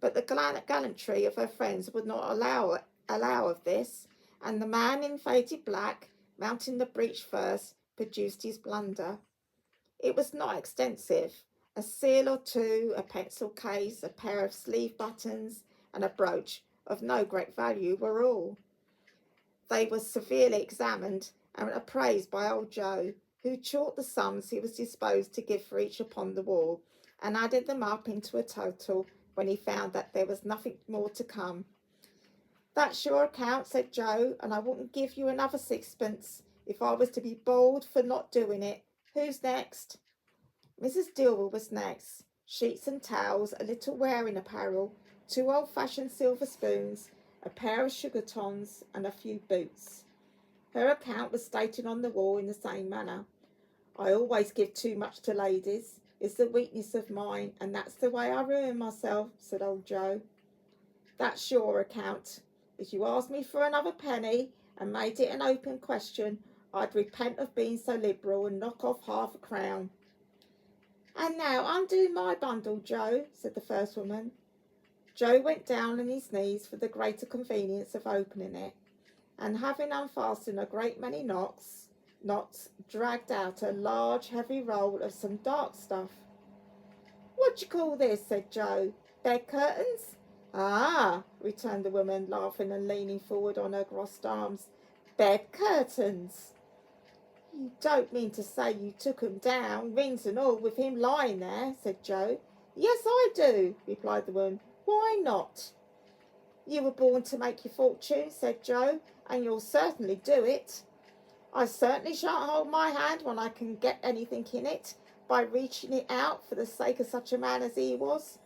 But the gallantry of her friends would not allow of this, and the man in faded black, mounting the breech first, produced his blunder. It was not extensive. A seal or two, a pencil case, a pair of sleeve buttons, and a brooch of no great value were all. They were severely examined and appraised by old Joe, who chalked the sums he was disposed to give for each upon the wall, and added them up into a total when he found that there was nothing more to come. That's your account, said Joe, and I wouldn't give you another sixpence if I was to be bawled for not doing it. Who's next? Mrs. Dilber was next. Sheets and towels, a little wearing apparel, 2 old-fashioned silver spoons, a pair of sugar tongs, and a few boots. Her account was stated on the wall in the same manner. I always give too much to ladies. It's the weakness of mine, and that's the way I ruin myself, said old Joe. That's your account. If you asked me for another penny and made it an open question, I'd repent of being so liberal and knock off half a crown. And now undo my bundle, Joe, said the first woman. Joe went down on his knees for the greater convenience of opening it, and having unfastened a great many knots, dragged out a large heavy roll of some dark stuff. What d'ye call this? Said Joe. Bed curtains? Ah, returned the woman, laughing and leaning forward on her crossed arms. Bed curtains. You don't mean to say you took 'em down, rings and all, with him lying there, said Joe. Yes, I do, replied the woman. Why not? You were born to make your fortune, said Joe, and you'll certainly do it. I certainly shan't hold my hand when I can get anything in it by reaching it out for the sake of such a man as he was.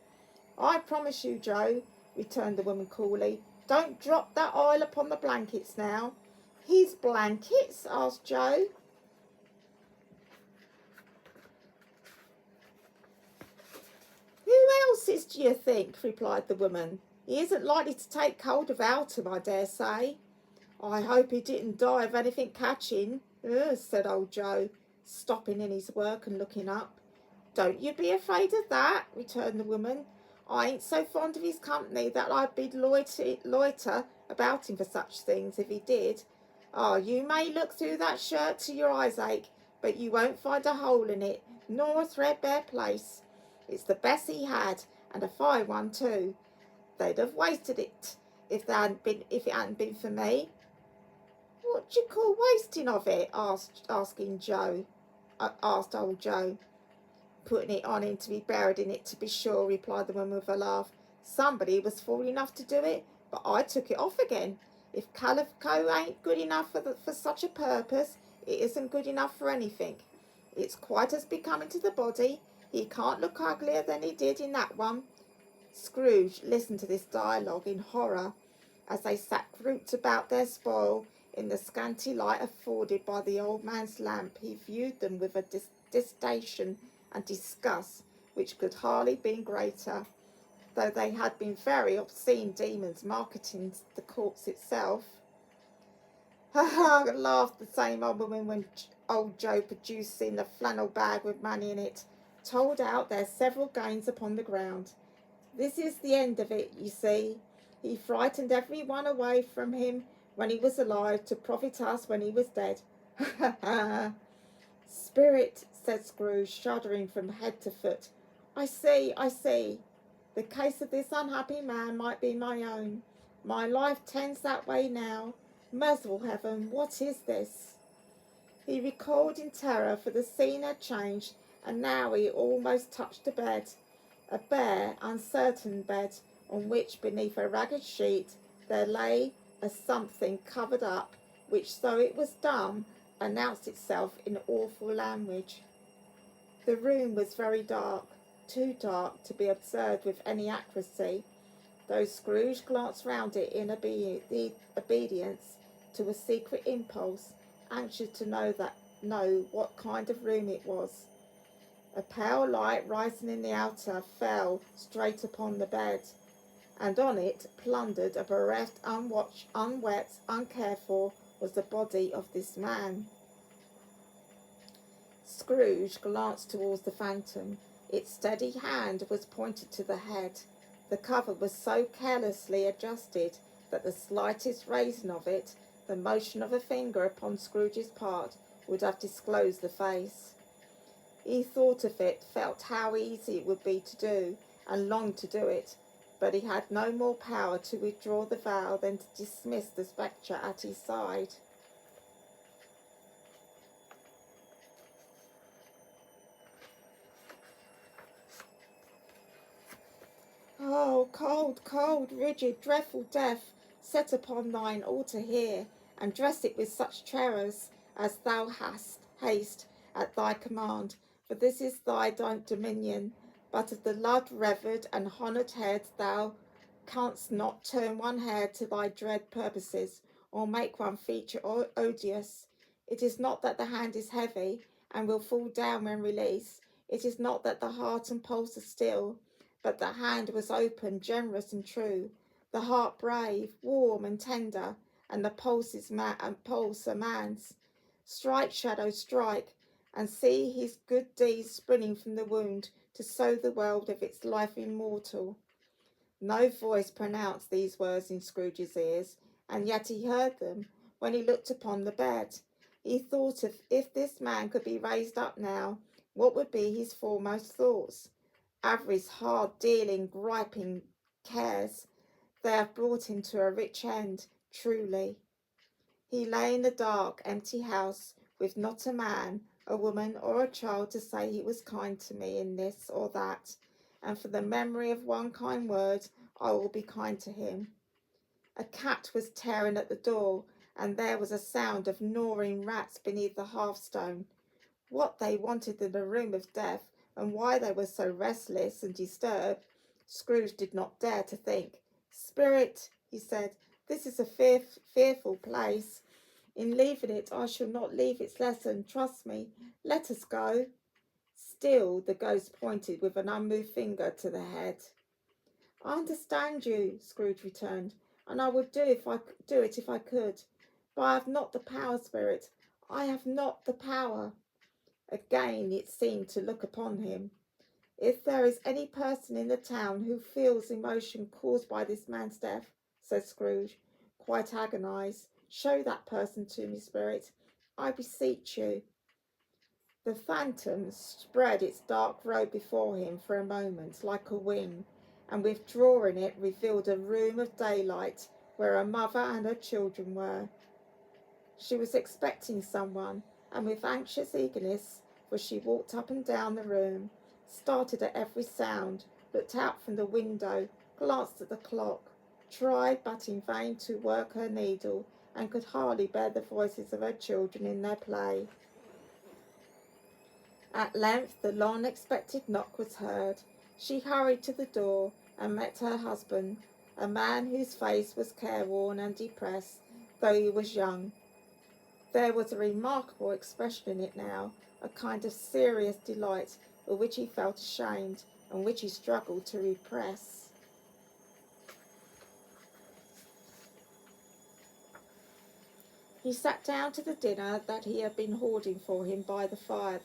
I promise you, Joe, returned the woman coolly. Don't drop that oil upon the blankets now. His blankets? Asked Joe. Who else's do you think? Replied the woman. He isn't likely to take cold without him, I dare say. I hope he didn't die of anything catching, said old Joe, stopping in his work and looking up. Don't you be afraid of that, returned the woman. I ain't so fond of his company that I'd be loiter about him for such things if he did. Ah, you may look through that shirt till your eyes ache, but you won't find a hole in it, nor a threadbare place. It's the best he had, and a fine one too. They'd have wasted it if it hadn't been for me. What do you call wasting of it? asked old Joe. Putting it on him to be buried in it, to be sure, replied the woman with a laugh. Somebody was fool enough to do it, but I took it off again. If calico ain't good enough for such a purpose, it isn't good enough for anything. It's quite as becoming to the body. He can't look uglier than he did in that one. Scrooge listened to this dialogue in horror. As they sat grouped about their spoil in the scanty light afforded by the old man's lamp, he viewed them with a disdain and disgust which could hardly be greater, though they had been very obscene demons marketing the corpse itself. Ha ha! Laughed the same old woman when old Joe, producing a flannel bag with money in it, told out their several gains upon the ground. This is the end of it, you see. He frightened every one away from him when he was alive to profit us when he was dead. Ha ha ha! Spirit, said Scrooge, shuddering from head to foot. I see. The case of this unhappy man might be my own. My life tends that way now. Merciful heaven, what is this? He recoiled in terror, for the scene had changed, and now he almost touched a bed. A bare, uncertain bed, on which, beneath a ragged sheet, there lay a something covered up, which, though it was dumb, announced itself in awful language. The room was very dark, too dark to be observed with any accuracy, though Scrooge glanced round it in obedience to a secret impulse, anxious to know what kind of room it was. A pale light rising in the outer fell straight upon the bed, and on it, plundered, a bereft, unwatched, unwept, uncared for, was the body of this man. Scrooge glanced towards the phantom. Its steady hand was pointed to the head. The cover was so carelessly adjusted that the slightest raising of it, the motion of a finger upon Scrooge's part, would have disclosed the face. He thought of it, felt how easy it would be to do, and longed to do it, but he had no more power to withdraw the veil than to dismiss the spectre at his side. Oh, cold, cold, rigid, dreadful death, set upon thine altar here, and dress it with such terrors as thou hast haste at thy command, for this is thy dominion. But of the loved, revered, and honoured head thou canst not turn one hair to thy dread purposes, or make one feature odious. It is not that the hand is heavy, and will fall down when released. It is not that the heart and pulse are still, but the hand was open, generous, and true, the heart brave, warm, and tender, and the pulse a man's. Strike, shadow, strike, and see his good deeds springing from the wound to sow the world of its life immortal. No voice pronounced these words in Scrooge's ears, and yet he heard them when he looked upon the bed. He thought if this man could be raised up now, what would be his foremost thoughts? Avarice, hard dealing, griping cares, they have brought him to a rich end, truly. He lay in the dark, empty house, with not a man, a woman, or a child to say he was kind to me in this or that, and for the memory of one kind word, I will be kind to him. A cat was tearing at the door, and there was a sound of gnawing rats beneath the hearthstone. What they wanted in the room of death, and why they were so restless and disturbed, Scrooge did not dare to think. Spirit, he said, this is a fearful place. In leaving it, I shall not leave its lesson. Trust me. Let us go. Still, the ghost pointed with an unmoved finger to the head. I understand you, Scrooge returned, and I would do it if I could. But I have not the power, Spirit. I have not the power. Again it seemed to look upon him. If there is any person in the town who feels emotion caused by this man's death, said Scrooge, quite agonized, show that person to me, Spirit. I beseech you. The phantom spread its dark robe before him for a moment like a wing, and withdrawing it revealed a room of daylight where a mother and her children were. She was expecting someone, and with anxious eagerness, for she walked up and down the room, started at every sound, looked out from the window, glanced at the clock, tried but in vain to work her needle, and could hardly bear the voices of her children in their play. At length the long expected knock was heard. She hurried to the door and met her husband, a man whose face was careworn and depressed, though he was young. There was a remarkable expression in it now, a kind of serious delight, of which he felt ashamed, and which he struggled to repress. He sat down to the dinner that had been hoarding for him by the fire,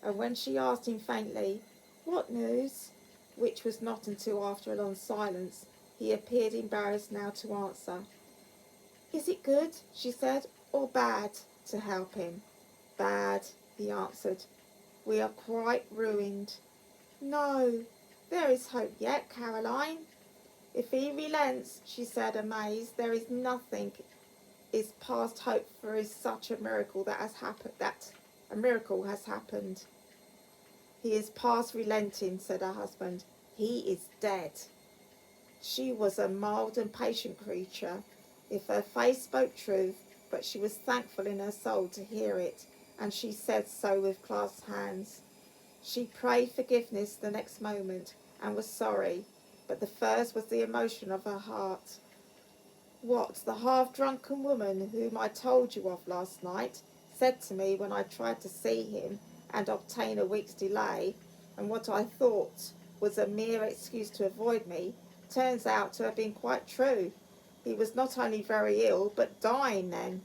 and when she asked him faintly, "What news?" which was not until after a long silence, he appeared embarrassed now to answer. "Is it good," she said, "or bad?" to help him. "Bad," he answered. "We are quite ruined." "No, there is hope yet, Caroline." "If he relents," she said, amazed, "there is nothing is past hope, for is such a miracle that a miracle has happened." "He is past relenting," said her husband. "He is dead." She was a mild and patient creature, if her face spoke truth, but she was thankful in her soul to hear it, and she said so with clasped hands. She prayed forgiveness the next moment, and was sorry, but the first was the emotion of her heart. "What the half-drunken woman whom I told you of last night said to me when I tried to see him and obtain a week's delay, and what I thought was a mere excuse to avoid me, turns out to have been quite true. He was not only very ill, but dying then.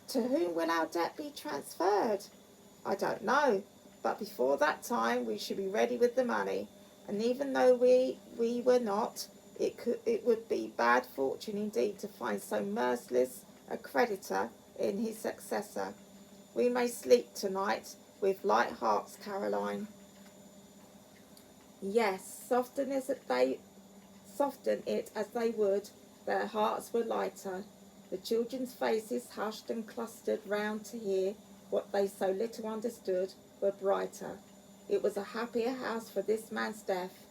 To whom will our debt be transferred? I don't know, but before that time we should be ready with the money, and even though we were not, it would be bad fortune indeed to find so merciless a creditor in his successor. We may sleep tonight with light hearts, Caroline." Yes, soften it as they would, their hearts were lighter. The children's faces, hushed and clustered round to hear what they so little understood, were brighter. It was a happier house for this man's death.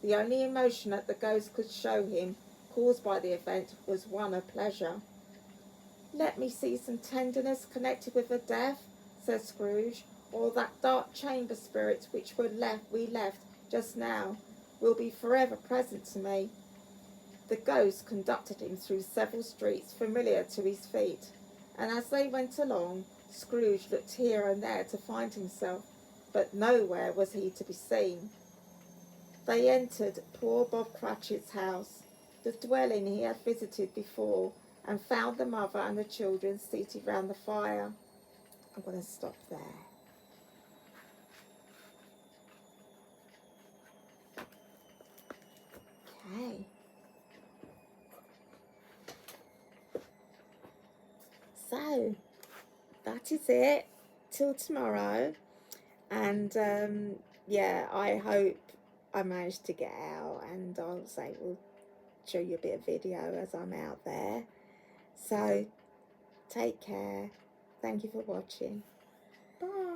The only emotion that the ghost could show him, caused by the event, was one of pleasure. "Let me see some tenderness connected with her death," said Scrooge, "or that dark chamber spirit which we left just now will be forever present to me." The ghost conducted him through several streets familiar to his feet, and as they went along, Scrooge looked here and there to find himself, but nowhere was he to be seen. They entered poor Bob Cratchit's house, the dwelling he had visited before, and found the mother and the children seated round the fire. I'm going to stop there. Okay. So, that is it. Till tomorrow. And, yeah, I hope I managed to get out, and I'll say we'll show you a bit of video as I'm out there. So, take care. Thank you for watching. Bye.